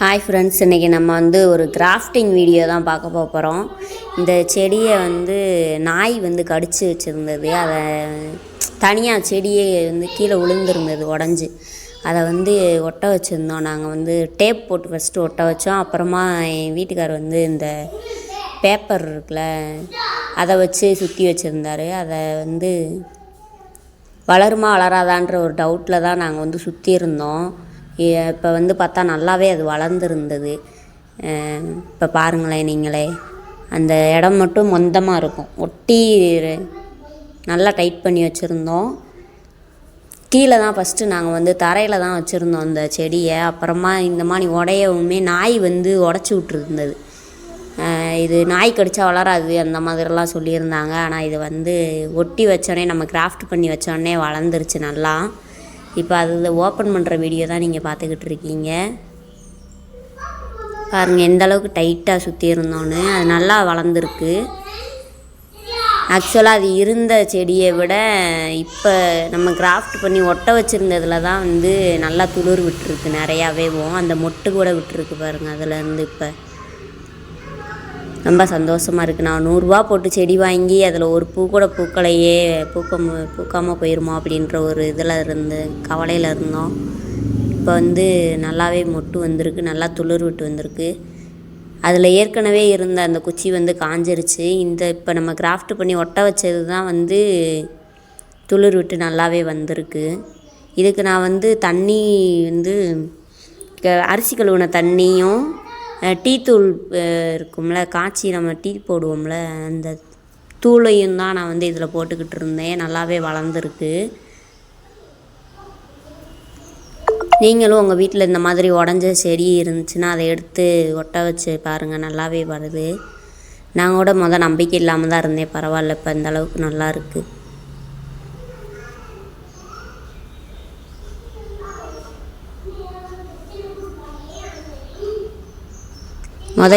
Hi friends, இன்றைக்கி நம்ம வந்து ஒரு கிராஃப்டிங் வீடியோ தான் பார்க்க போகிறோம். இந்த செடியை வந்து நாய் வந்து கடித்து வச்சுருந்தது. அதை தனியாக செடியே வந்து கீழே விழுந்துருந்தது உடஞ்சி. அதை வந்து ஒட்ட வச்சுருந்தோம். நாங்கள் வந்து டேப் போட்டு ஃபஸ்ட்டு ஒட்ட வச்சோம். அப்புறமா என் வீட்டுக்கார் வந்து இந்த பேப்பர் இருக்குல்ல, அதை வச்சு சுற்றி வச்சுருந்தார். அதை வந்து வளருமா வளராதான்ற ஒரு டவுட்டில் தான் நாங்கள் வந்து சுற்றி இருந்தோம். இப்போ வந்து பார்த்தா நல்லாவே அது வளர்ந்துருந்தது. இப்போ பாருங்களேன் நீங்களே, அந்த இடம் மட்டும் மொந்தமாக இருக்கும். ஒட்டி நல்லா டைட் பண்ணி வச்சுருந்தோம். கீழே தான் ஃபஸ்ட்டு நாங்கள் வந்து தரையில் தான் வச்சுருந்தோம் அந்த செடியை. அப்புறமா இந்த மாதிரி உடையவுமே நாய் வந்து உடச்சி விட்ருந்தது. இது நாய் கடித்தா வளராது அந்த மாதிரிலாம் சொல்லியிருந்தாங்க. ஆனால் இது வந்து ஒட்டி வச்சோடனே, நம்ம கிராஃப்ட் பண்ணி வச்சோடனே வளர்ந்துருச்சு நல்லா. இப்போ அது ஓப்பன் பண்ணுற வீடியோ தான் நீங்கள் பார்த்துக்கிட்டு இருக்கீங்க. பாருங்கள் எந்த அளவுக்கு டைட்டாக சுற்றி இருந்தோன்னு. அது நல்லா வளர்ந்துருக்கு. ஆக்சுவலாக அது இருந்த செடியை விட இப்போ நம்ம கிராஃப்ட் பண்ணி ஒட்ட வச்சுருந்ததில் தான் வந்து நல்லா துளிர் விட்டுருக்கு நிறையாவேவும். அந்த மொட்டு கூட விட்டுருக்கு பாருங்கள். அதுலேருந்து இப்போ ரொம்ப சந்தோஷமாக இருக்குது. நான் 100 ரூபா போட்டு செடி வாங்கி அதில் ஒரு பூ கூட பூக்களையே பூக்காமல் போயிடுமோ அப்படின்ற ஒரு கவலையில் இருந்தோம். இப்போ வந்து நல்லாவே மொட்டு வந்திருக்கு, நல்லா துளிர் விட்டு வந்திருக்கு. அதில் ஏற்கனவே இருந்த அந்த குச்சி வந்து காஞ்சிருச்சு. இப்போ நம்ம கிராஃப்ட் பண்ணி ஒட்ட வச்சது தான் வந்து துளிர் விட்டு நல்லாவே வந்திருக்கு. இதுக்கு நான் வந்து தண்ணி வந்து அரிசி கழுவின தண்ணியும் டீ தூள் இருக்கும்ல, காய்ச்சி நம்ம டீ போடுவோம்ல, அந்த தூளையும் தான் நான் வந்து இதில் போட்டுக்கிட்டு இருந்தேன். நல்லாவே வளர்ந்துருக்கு. நீங்களும் உங்கள் வீட்டில் இந்த மாதிரி உடஞ்ச செடி இருந்துச்சுன்னா அதை எடுத்து ஒட்ட வச்சு பாருங்கள், நல்லாவே வருது. நான் கூட நம்பிக்கை இல்லாமல் தான் இருந்தேன். பரவாயில்ல, இப்போ இந்த அளவுக்கு நல்லா இருக்குது.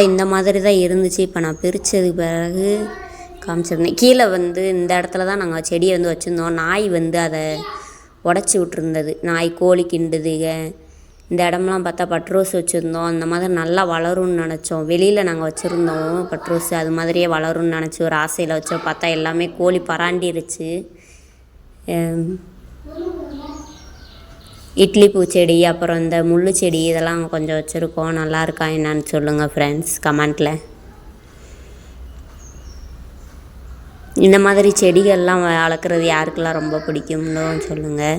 இந்த மாதிரி தான் இருந்துச்சு. இப்போ நான் பிரித்ததுக்கு பிறகு காமிச்சிருந்தேன். கீழே வந்து இந்த இடத்துல தான் நாங்கள் செடியை வந்து வச்சுருந்தோம். நாய் வந்து அதை உடச்சி விட்டுருந்தது. நாய் கோழி கிண்டுதுங்க. இந்த இடம்லாம் பார்த்தா பட்ரோஸ் வச்சுருந்தோம். அந்த மாதிரி நல்லா வளரும்னு நினச்சோம். வெளியில் நாங்கள் வச்சுருந்தோம் பட்ரோஸ், அது மாதிரியே வளரும்னு நினச்சி ஒரு ஆசையில் வச்சோம். பார்த்தா எல்லாமே கோழி பராண்டிருச்சு. இட்லி பூச்செடி, அப்புறம் இந்த முள்ளு செடி, இதெல்லாம் கொஞ்சம் வச்சுருக்கோம். நல்லா இருக்கா என்னான்னு சொல்லுங்கள் ஃப்ரெண்ட்ஸ் கமெண்ட்டில். இந்த மாதிரி செடிகள்லாம் வளர்க்குறது யாருக்கெல்லாம் ரொம்ப பிடிக்கும்னு சொல்லுங்கள்.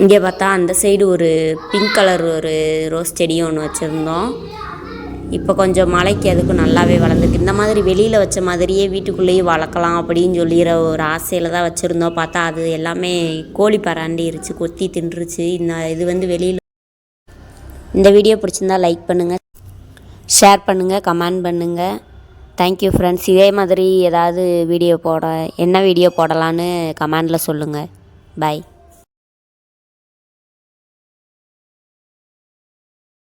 இங்கே பார்த்தா அந்த சைடு ஒரு பிங்க் கலர் ஒரு ரோஸ் செடியும் ஒன்று வச்சுருந்தோம். இப்போ கொஞ்சம் மழைக்கு அதுக்கும் நல்லாவே வளர்ந்துருக்கு. இந்த மாதிரி வெளியில் வச்ச மாதிரியே வீட்டுக்குள்ளேயே வளர்க்கலாம் அப்படின்னு சொல்லிற ஒரு ஆசையில் தான் வச்சுருந்தோம். பார்த்தா அது எல்லாமே கோழி பராண்டிருச்சு, கொத்தி தின்றுச்சு. இது வந்து வெளியில். இந்த வீடியோ பிடிச்சிருந்தா லைக் பண்ணுங்கள், ஷேர் பண்ணுங்கள், கமெண்ட் பண்ணுங்கள். Thank you friends. இதே மாதிரி ஏதாவது என்ன வீடியோ போடலான்னு கமெண்டில் சொல்லுங்கள். பாய்.